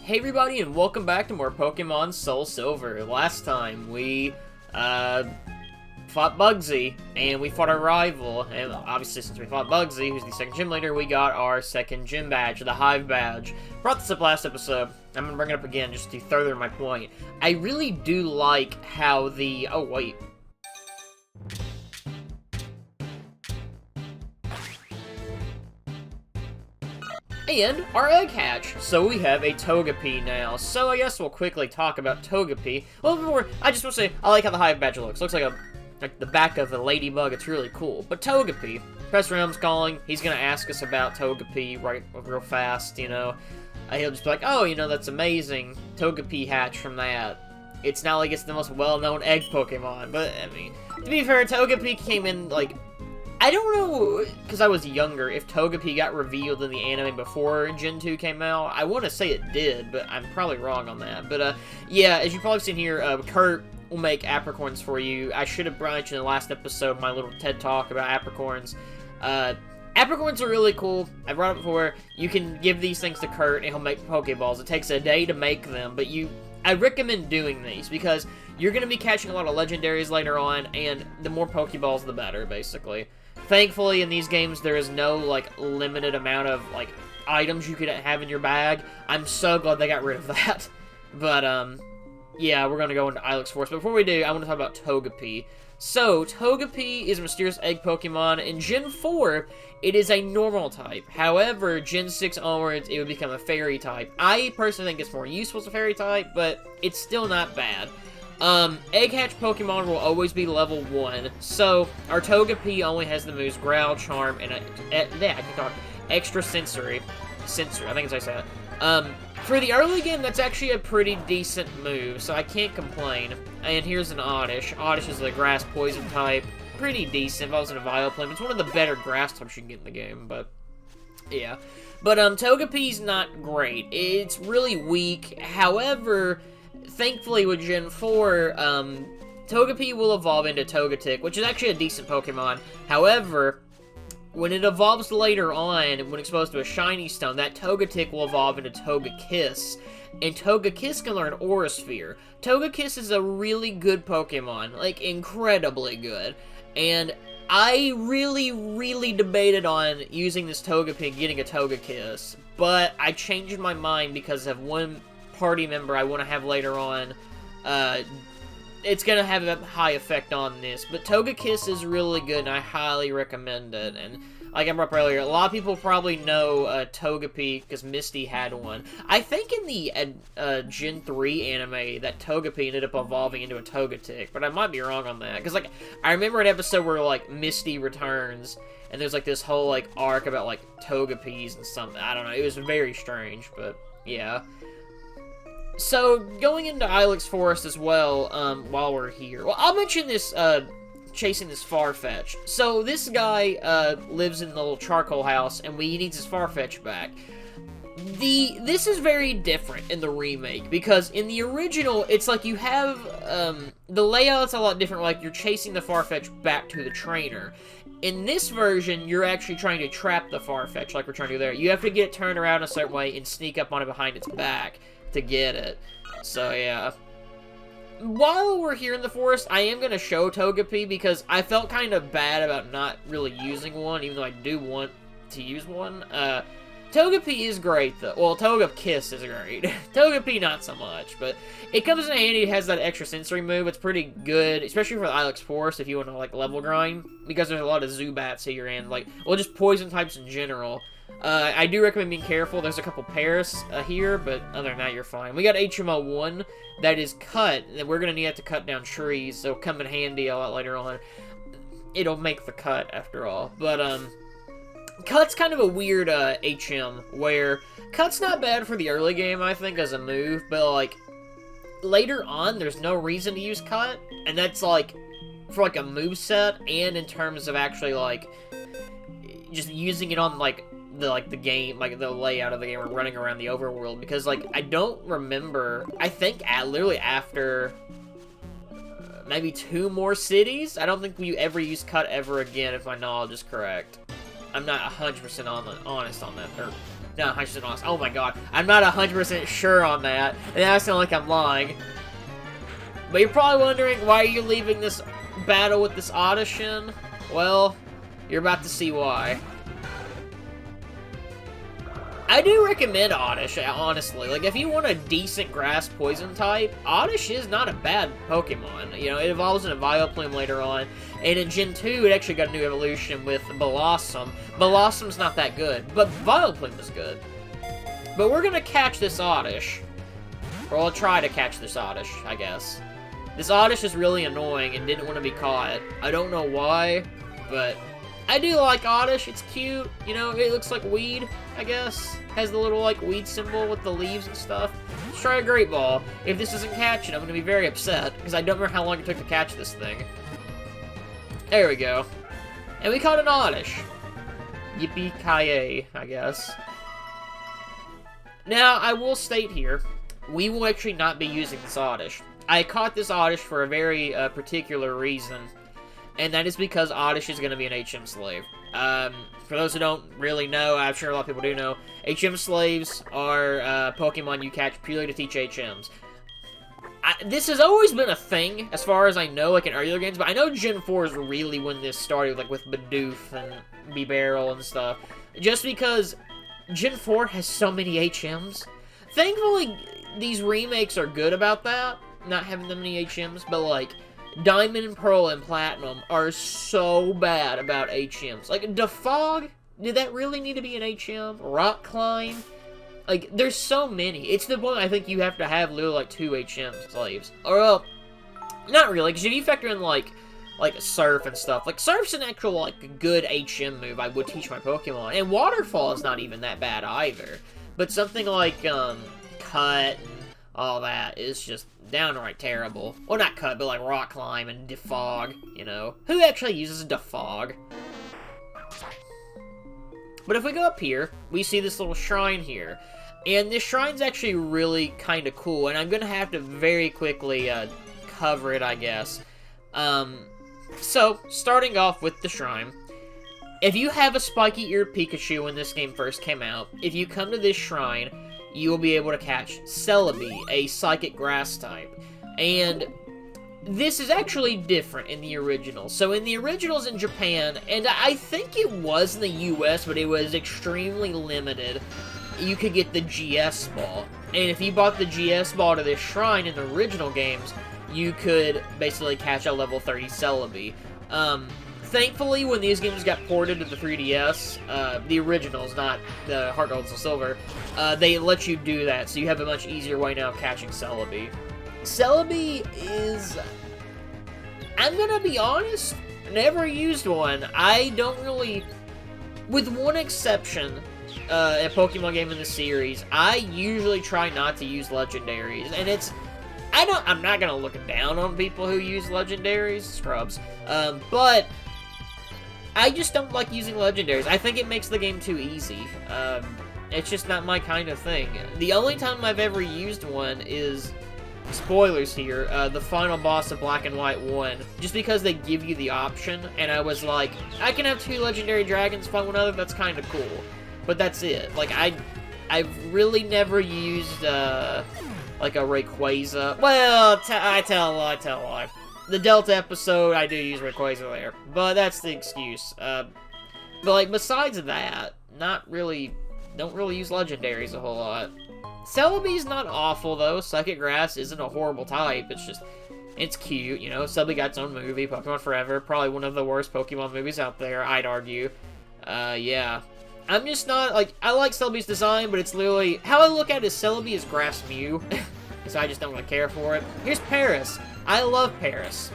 Hey everybody, and welcome back to more Pokemon SoulSilver. Last time, we, fought Bugsy, and we fought our rival, and obviously since we fought Bugsy, who's the second gym leader, we got our second gym badge, the Hive badge. Brought this up last episode. I'm gonna bring it up again just to further my point. I really do like how the... oh, wait. And our egg hatch. So we have a Togepi now. So I guess we'll quickly talk about Togepi. Well, before, I just want to say, I like how the Hive badge looks. Looks like the back of a ladybug. It's really cool. But Togepi, Professor Elm's calling. He's gonna ask us about Togepi real fast, you know. He'll just be like, oh, you know, that's amazing. Togepi hatch from that. It's not like it's the most well-known egg Pokemon, but, I mean, to be fair, Togepi came in, like, I don't know, because I was younger, if Togepi got revealed in the anime before Gen 2 came out. I want to say it did, but I'm probably wrong on that. But, yeah, as you've probably seen here, Kurt will make apricorns for you. I should have mentioned in the last episode my little TED Talk about apricorns. Apricorns are really cool. I brought it up before. You can give these things to Kurt, and he'll make Pokeballs. It takes a day to make them, but I recommend doing these, because you're going to be catching a lot of legendaries later on, and the more Pokeballs, the better, basically. Thankfully, in these games, there is no, like, limited amount of, like, items you could have in your bag. I'm so glad they got rid of that. But, yeah, we're gonna go into Ilex Forest. But before we do, I want to talk about Togepi. So, Togepi is a mysterious egg Pokemon. In Gen 4, it is a normal type. However, Gen 6 onwards, it would become a fairy type. I personally think it's more useful as a fairy type, but it's still not bad. Egg hatch Pokemon will always be level 1, so our Togepi only has the moves Growl, Charm, and Extra Sensory. I think it's how I say that. For the early game, that's actually a pretty decent move, so I can't complain. And here's an Oddish. Oddish is a grass poison type. Pretty decent if I was in a Vileplume. It's one of the better grass types you can get in the game, but yeah. But Togepi's not great. It's really weak. However, thankfully, with Gen 4, Togepi will evolve into Togetic, which is actually a decent Pokemon. However, when it evolves later on, when exposed to a Shiny Stone, that Togetic will evolve into Togekiss, and Togekiss can learn Aura Sphere. Togekiss is a really good Pokemon, like, incredibly good, and I really debated on using this Togepi and getting a Togekiss, but I changed my mind because of one party member I want to have later on. It's going to have a high effect on this, but Togekiss is really good, and I highly recommend it. And like I brought up earlier, a lot of people probably know Togepi because Misty had one. I think in the Gen 3 anime that Togepi ended up evolving into a Togetic, but I might be wrong on that. Because, like, I remember an episode where, like, Misty returns, and there's, like, this whole, like, arc about, like, Togepis and something. I don't know. It was very strange, but yeah. So, going into Ilex Forest as well, while we're here. Well, I'll mention this, chasing this Farfetch'd. So, this guy, lives in the little charcoal house, and he needs his Farfetch'd back. This is very different in the remake, because in the original, it's like you have, the layout's a lot different, like you're chasing the Farfetch'd back to the trainer. In this version, you're actually trying to trap the Farfetch'd, like we're trying to do there. You have to get it turned around a certain way and sneak up on it behind its back to get it. So, yeah. While we're here in the forest, I am going to show Togepi because I felt kind of bad about not really using one, even though I do want to use one. Togepi is great, though. Well, Togekiss is great. Togepi, not so much, but it comes in handy. It has that extra sensory move. It's pretty good, especially for the Ilex Forest if you want to, like, level grind, because there's a lot of Zubats here and, like, well, just poison types in general. I do recommend being careful. There's a couple Paris here, but other than that, you're fine. We got HMO1 that is cut, and we're going to need that to cut down trees, so it'll come in handy a lot later on. It'll make the cut, after all. But, Cut's kind of a weird, HM, where Cut's not bad for the early game, I think, as a move, but, like, later on, there's no reason to use Cut, and that's, like, for, like, a moveset, and in terms of actually, like, just using it on, like, the game, like, the layout of the game, or running around the overworld, because, like, I don't remember, I think, literally after maybe 2 more cities, I don't think we ever use Cut ever again, if my knowledge is correct. I'm not 100% honest on that, or No, 100% honest. Oh my god. I'm not 100% sure on that. And I sound like I'm lying. But you're probably wondering, why are you leaving this battle with this Oddish in? Well, you're about to see why. I do recommend Oddish, honestly. Like, if you want a decent grass poison type, Oddish is not a bad Pokemon. You know, it evolves into Vileplume later on, and in Gen 2, it actually got a new evolution with Blossom. Blossom's not that good, but Vileplume is good. But we're gonna catch this Oddish. Or I'll try to catch this Oddish, I guess. This Oddish is really annoying and didn't want to be caught. I don't know why, but I do like Oddish. It's cute. You know, it looks like weed, I guess. Has the little, like, weed symbol with the leaves and stuff. Let's try a Great Ball. If this doesn't catch it, I'm going to be very upset, because I don't remember how long it took to catch this thing. There we go. And we caught an Oddish. Yippee-ki-yay, I guess. Now, I will state here, we will actually not be using this Oddish. I caught this Oddish for a very particular reason, and that is because Oddish is going to be an HM slave. For those who don't really know, I'm sure a lot of people do know, HM slaves are Pokemon you catch purely to teach HMs. This has always been a thing, as far as I know, like in earlier games, but I know Gen 4 is really when this started, like with Bidoof and Bibarel and stuff. Just because Gen 4 has so many HMs. Thankfully, these remakes are good about that, not having that many HMs, but like, Diamond and Pearl and Platinum are so bad about HMs. Like, Defog, did that really need to be an HM? Rock Climb? Like, there's so many. It's the point I think you have to have literally, like, 2 HM slaves. Or, well, not really, because if you factor in, like Surf and stuff, like, Surf's an actual, like, good HM move I would teach my Pokemon. And Waterfall is not even that bad either. But something like, Cut and all that is just downright terrible. Well, not Cut, but like Rock Climb and Defog, you know. Who actually uses Defog? But if we go up here, we see this little shrine here. And this shrine's actually really kind of cool, and I'm going to have to very quickly cover it, I guess. So, starting off with the shrine. If you have a spiky-eared Pikachu when this game first came out, if you come to this shrine, you will be able to catch Celebi, a psychic grass type. And this is actually different in the original. So in the originals in Japan, and I think it was in the US, but it was extremely limited, you could get the GS ball. And if you bought the GS ball to this shrine in the original games, you could basically catch a level 30 Celebi. Thankfully, when these games got ported to the 3DS, the originals, not the Heart Gold and Silver, they let you do that, so you have a much easier way now of catching Celebi. Celebi is... I'm gonna be honest, never used one. I don't really... With one exception, a Pokemon game in the series, I usually try not to use Legendaries, and it's... I'm not gonna look down on people who use Legendaries, scrubs, but... I just don't like using Legendaries. I think it makes the game too easy. It's just not my kind of thing. The only time I've ever used one is, spoilers here, the final boss of Black and White 1. Just because they give you the option, and I was like, I can have 2 Legendary Dragons fight one another, that's kind of cool. But that's it. Like, I've really never used, like a Rayquaza. Well, I tell a lie. The Delta episode, I do use Rayquaza there, but that's the excuse. But like, besides that, don't really use Legendaries a whole lot. Celebi's not awful, though. Psychic Grass isn't a horrible type, it's cute, you know. Celebi got its own movie, Pokemon Forever, probably one of the worst Pokemon movies out there, I'd argue. Yeah. I'm just not, like, I like Celebi's design, but it's literally, how I look at it is Celebi is Grass Mew, so I just don't really care for it. Here's Paris. I love Paris,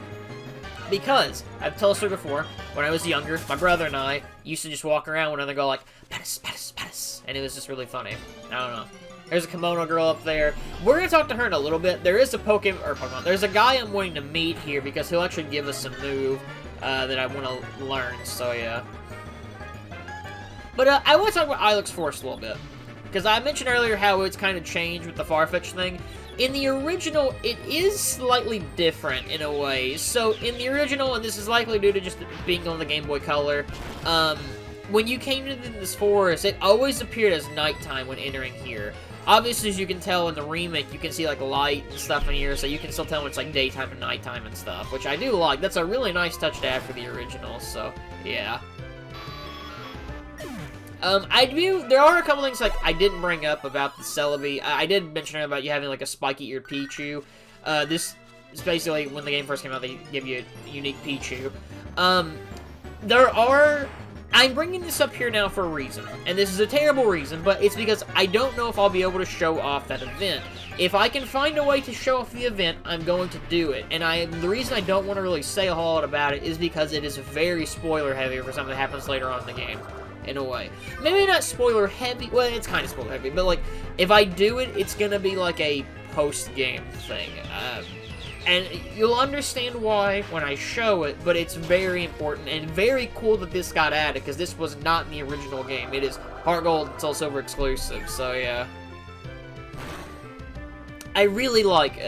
because, I've told the story before, when I was younger, my brother and I used to just walk around and go like, Paris, Paris, Paris, and it was just really funny. I don't know. There's a kimono girl up there. We're gonna talk to her in a little bit. There is a Pokemon, there's a guy I'm wanting to meet here, because he'll actually give us a move, that I want to learn, so yeah. But, I want to talk about Ilex Forest a little bit, because I mentioned earlier how it's kind of changed with the Farfetch'd thing. In the original, it is slightly different in a way. So, in the original, and this is likely due to just being on the Game Boy Color, when you came to this forest, it always appeared as nighttime when entering here. Obviously, as you can tell in the remake, you can see, like, light and stuff in here, so you can still tell when it's, like, daytime and nighttime and stuff, which I do like. That's a really nice touch to add for the original, so, yeah. There are a couple things, like, I didn't bring up about the Celebi. I did mention about you having, like, a spiky-eared Pichu. This is basically, when the game first came out, they give you a unique Pichu. I'm bringing this up here now for a reason, and this is a terrible reason, but it's because I don't know if I'll be able to show off that event. If I can find a way to show off the event, I'm going to do it, and the reason I don't want to really say a whole lot about it is because it is very spoiler-heavy for something that happens later on in the game, in a way. Maybe not spoiler-heavy, well, it's kind of spoiler-heavy, but, like, if I do it, it's gonna be, like, a post-game thing. And you'll understand why when I show it, but it's very important and very cool that this got added, because this was not in the original game. It is Heart Gold, SoulSilver exclusive, so yeah. I really like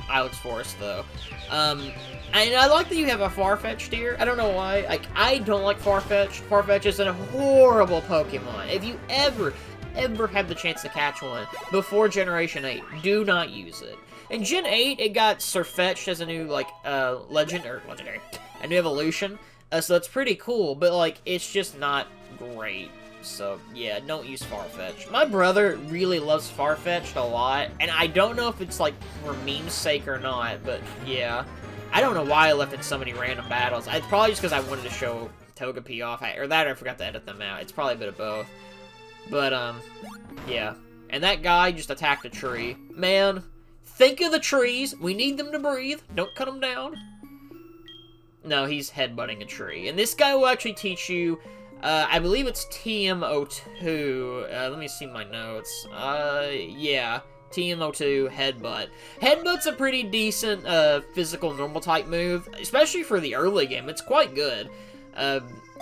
Ilex Forest, though. And I like that you have a Farfetch'd here. I don't know why. Like, I don't like Farfetch'd. Farfetch'd is a horrible Pokemon. If you ever have the chance to catch one before Generation 8, do not use it. In Gen 8, it got Farfetch'd as a new, like, legendary, a new evolution, so that's pretty cool, but, like, it's just not great, so, yeah, don't use Farfetch'd. My brother really loves Farfetch'd a lot, and I don't know if it's, like, for meme's sake or not, but, yeah. I don't know why I left in so many random battles. It's probably just because I wanted to show Togepi off, or I forgot to edit them out. It's probably a bit of both. But, yeah. And that guy just attacked a tree. Man, think of the trees. We need them to breathe. Don't cut them down. No, he's headbutting a tree. And this guy will actually teach you, I believe it's TMO2. Let me see my notes. Yeah. TMO2, Headbutt. Headbutt's a pretty decent, physical normal type move, especially for the early game. It's quite good.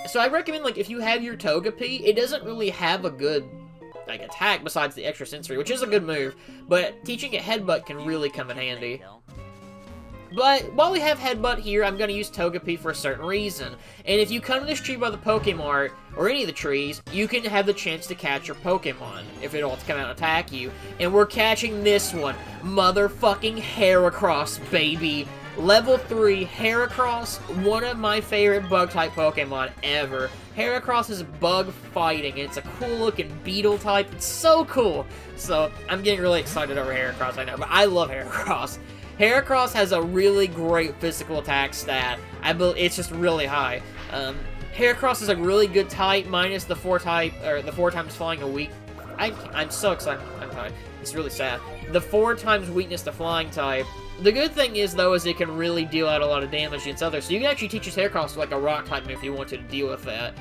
So I recommend, like, if you have your Togepi, it doesn't really have a good, like, attack besides the extra sensory, which is a good move, but teaching it Headbutt can really come in handy. But while we have Headbutt here, I'm going to use Togepi for a certain reason. And if you come to this tree by the Pokemart, or any of the trees, you can have the chance to catch your Pokemon, if it'll come out and attack you. And we're catching this one, motherfucking Haircross, baby. Level 3 Haircross, one of my favorite bug-type Pokemon ever. Haircross is bug fighting, and it's a cool-looking beetle type. It's so cool. So, I'm getting really excited over Haircross, I know, but I love Haircross. Haircross has a really great physical attack stat. It's just really high. Haircross is a really good type, minus the 4 times flying a weak. I'm so excited. I'm tired. It's really sad. The 4 times weakness to flying type. The good thing is, though, is it can really deal out a lot of damage against others. So you can actually teach your Haircross like a rock type move if you wanted to deal with that.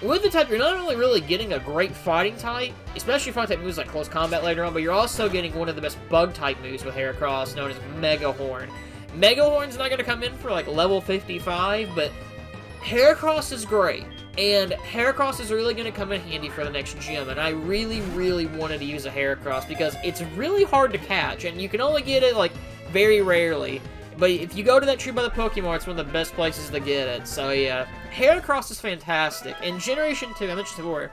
With the type, you're not only really getting a great fighting type, especially fighting type moves like close combat later on, but you're also getting one of the best bug type moves with Haircross, known as Mega Horn. Mega Horn's not going to come in for like level 55, but Haircross is great. And Haircross is really going to come in handy for the next gym, and I really, really wanted to use a Haircross because it's really hard to catch, and you can only get it, like, very rarely. But if you go to that tree by the Pokemon, it's one of the best places to get it. So, yeah. Haircross is fantastic. In Generation 2, I mentioned before,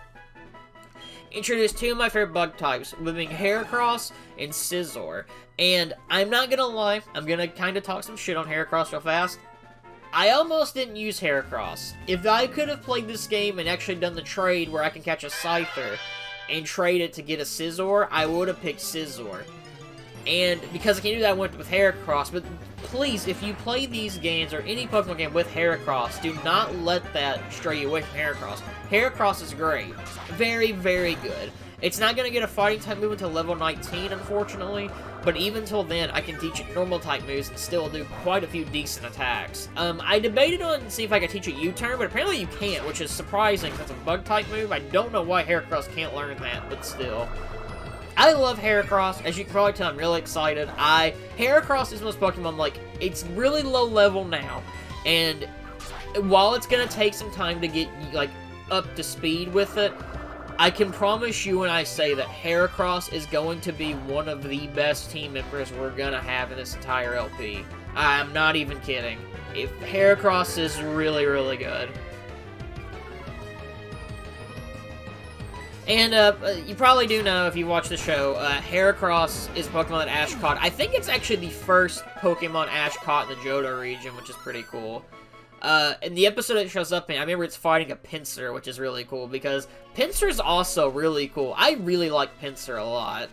introduced 2 of my favorite bug types, being Haircross and Scizor. And I'm not going to lie, I'm going to kind of talk some shit on Haircross real fast. I almost didn't use Haircross. If I could have played this game and actually done the trade where I can catch a Scyther and trade it to get a Scizor, I would have picked Scizor. And because I can do that, I went with Haircross. But please, if you play these games or any Pokemon game with Haircross, do not let that stray you away from Haircross. Haircross is great. Very, very good. It's not going to get a fighting type move until level 19, unfortunately. But even till then, I can teach it normal type moves and still do quite a few decent attacks. I debated on see if I could teach it U-turn, but apparently you can't, which is surprising because it's a bug type move. I don't know why Haircross can't learn that, but still. I love Haircross. As you can probably tell, I'm really excited. Haircross is most Pokemon, like, it's really low level now. And while it's going to take some time to get, like, up to speed with it, I can promise you when I say that Haircross is going to be one of the best team members we're going to have in this entire LP. I'm not even kidding. Haircross is really, really good. And, you probably do know, if you watch the show, Haircross is a Pokemon that Ash caught. I think it's actually the first Pokemon Ash caught in the Johto region, which is pretty cool. In the episode it shows up in, I remember it's fighting a Pinsir, which is really cool, because Pinsir is also really cool. I really like Pinsir a lot.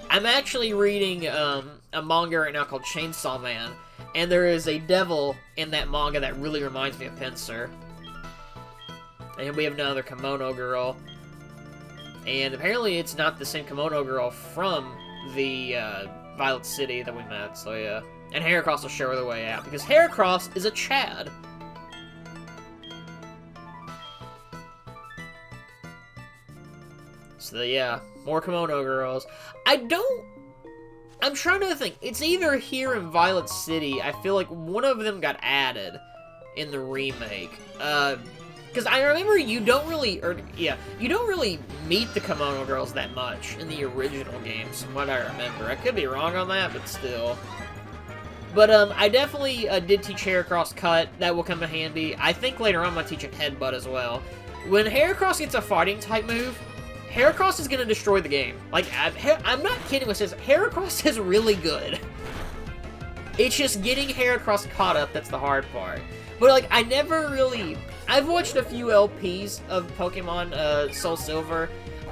I'm actually reading, a manga right now called Chainsaw Man, and there is a devil in that manga that really reminds me of Pinsir. And we have another Kimono Girl. And apparently it's not the same Kimono Girl from the Violet City that we met, so yeah. And Haircross will show her the way out, because Haircross is a Chad. So yeah, more Kimono Girls. I'm trying to think. It's either here in Violet City. I feel like one of them got added in the remake. Because I remember you don't really meet the Kimono Girls that much in the original games, from what I remember. I could be wrong on that, but still. But, I definitely did teach Haircross Cut. That will come in handy. I think later on I'm going to teach him Headbutt as well. When Haircross gets a fighting type move, Haircross is going to destroy the game. Like, I'm not kidding when I say Haircross is really good. It's just getting Haircross caught up that's the hard part. But, like, I've watched a few LPs of Pokemon SoulSilver,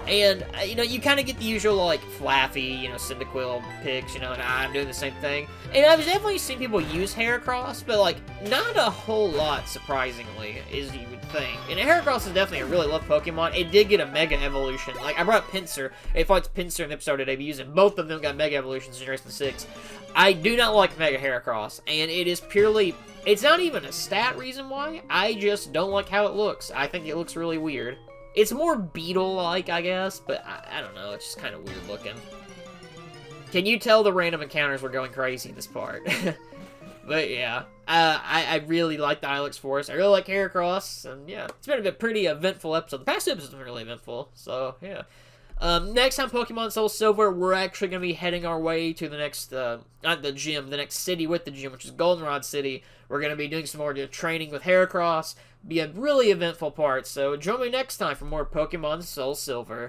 and, you know, you kind of get the usual, like, Flaffy, you know, Cyndaquil picks, you know, and I'm doing the same thing. And I've definitely seen people use Haircross, but, like, not a whole lot, surprisingly, as you would think. And Haircross is definitely a really loved Pokemon. It did get a Mega Evolution. Like, I brought up Pinsir. It fights Pinsir in the episode today, using both of them got Mega Evolutions in Generation 6. I do not like Mega Haircross, and it is purely... It's not even a stat reason why, I just don't like how it looks. I think it looks really weird. It's more Beetle-like, I guess, but I don't know, it's just kind of weird looking. Can you tell the random encounters were going crazy in this part? But yeah, I really like the Ilex Forest, I really like Haircross, and yeah, it's been a pretty eventful episode. The past episode's been really eventful, so yeah. Next time Pokemon SoulSilver, we're actually going to be heading our way to the next, not the gym, the next city with the gym, which is Goldenrod City. We're going to be doing some more training with Haircross. Be a really eventful part, so join me next time for more Pokemon SoulSilver.